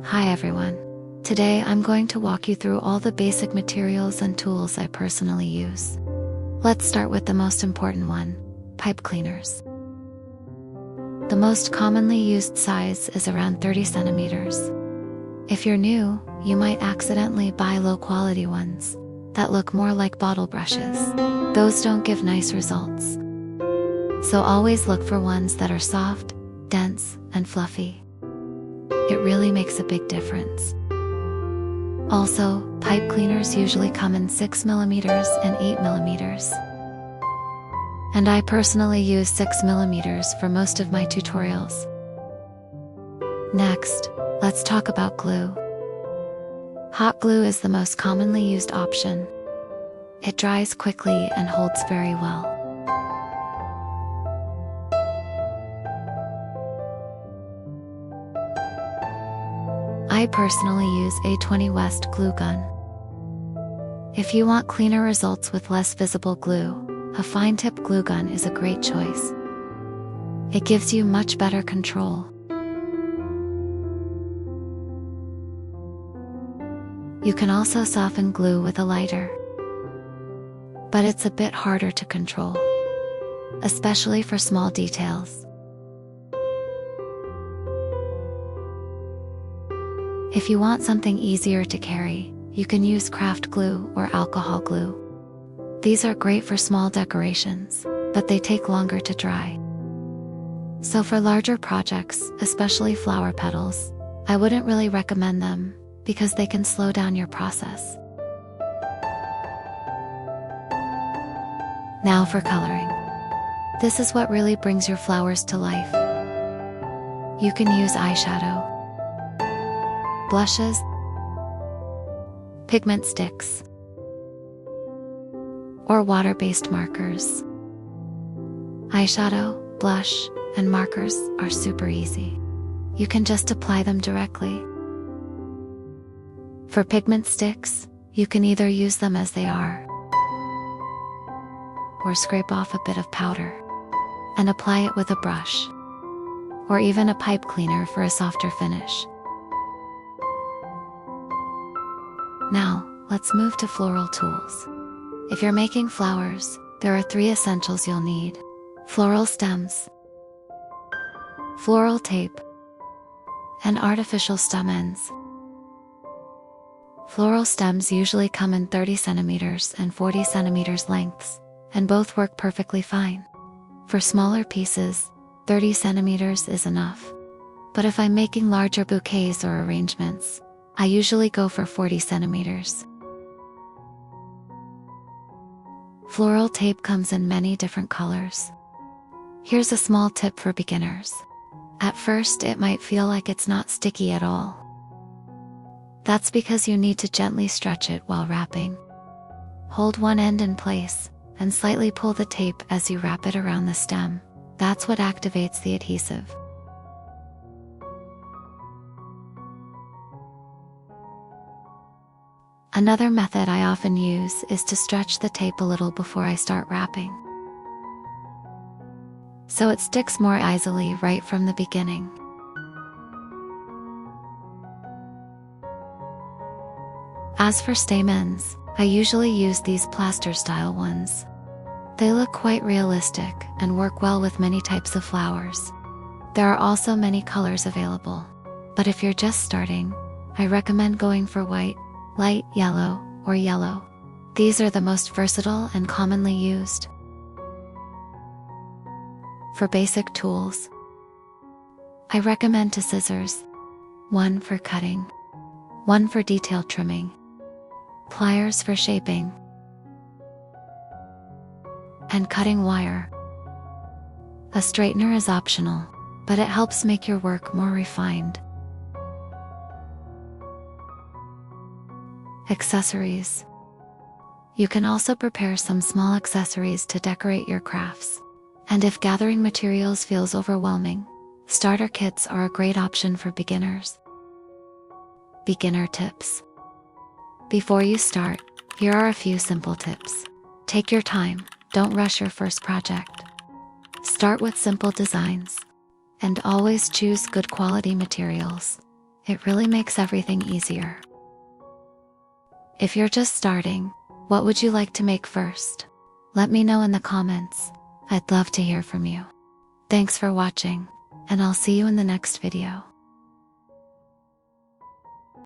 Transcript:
Hi everyone. Today I'm going to walk you through all the basic materials and tools I personally use. Let's start with the most important one, pipe cleaners. The most commonly used size is around 30 centimeters. If you're new, you might accidentally buy low-quality ones that look more like bottle brushes. Those don't give nice results. So always look for ones that are soft, dense, and fluffy. It really makes a big difference. Also, pipe cleaners usually come in 6mm and 8mm. And I personally use 6mm for most of my tutorials. Next, let's talk about glue. Hot glue is the most commonly used option. It dries quickly and holds very well. I personally use a 20 West glue gun. If you want cleaner results with less visible glue, a fine tip glue gun is a great choice. It gives you much better control. You can also soften glue with a lighter, but it's a bit harder to control, especially for small details. If you want something easier to carry, you can use craft glue or alcohol glue. These are great for small decorations, but they take longer to dry. So for larger projects, especially flower petals, I wouldn't really recommend them because they can slow down your process. Now for coloring. This is what really brings your flowers to life. You can use eyeshadow, blushes, pigment sticks, or water-based markers. Eyeshadow, blush, and markers are super easy. You can just apply them directly. For pigment sticks, you can either use them as they are, or scrape off a bit of powder and apply it with a brush, or even a pipe cleaner for a softer finish. Now, let's move to floral tools. If you're making flowers, there are 3 essentials you'll need: floral stems, floral tape, and artificial stamens. Floral stems usually come in 30 centimeters and 40 centimeters lengths, and both work perfectly fine. For smaller pieces, 30 centimeters is enough. But if I'm making larger bouquets or arrangements, I usually go for 40 centimeters. Floral tape comes in many different colors. Here's a small tip for beginners. At first, it might feel like it's not sticky at all. That's because you need to gently stretch it while wrapping. Hold one end in place and slightly pull the tape as you wrap it around the stem. That's what activates the adhesive. Another method I often use is to stretch the tape a little before I start wrapping, so it sticks more easily right from the beginning. As for stamens, I usually use these plaster-style ones. They look quite realistic and work well with many types of flowers. There are also many colors available, but if you're just starting, I recommend going for white, light yellow, or yellow. These are the most versatile and commonly used. For basic tools, I recommend 2 scissors, one for cutting, one for detail trimming, pliers for shaping, and cutting wire. A straightener is optional, but it helps make your work more refined. Accessories. You can also prepare some small accessories to decorate your crafts. And if gathering materials feels overwhelming, starter kits are a great option for beginners. Beginner tips. Before you start, here are a few simple tips. Take your time, don't rush your first project. Start with simple designs, and always choose good quality materials. It really makes everything easier. If you're just starting, what would you like to make first? Let me know in the comments. I'd love to hear from you. Thanks for watching, and I'll see you in the next video.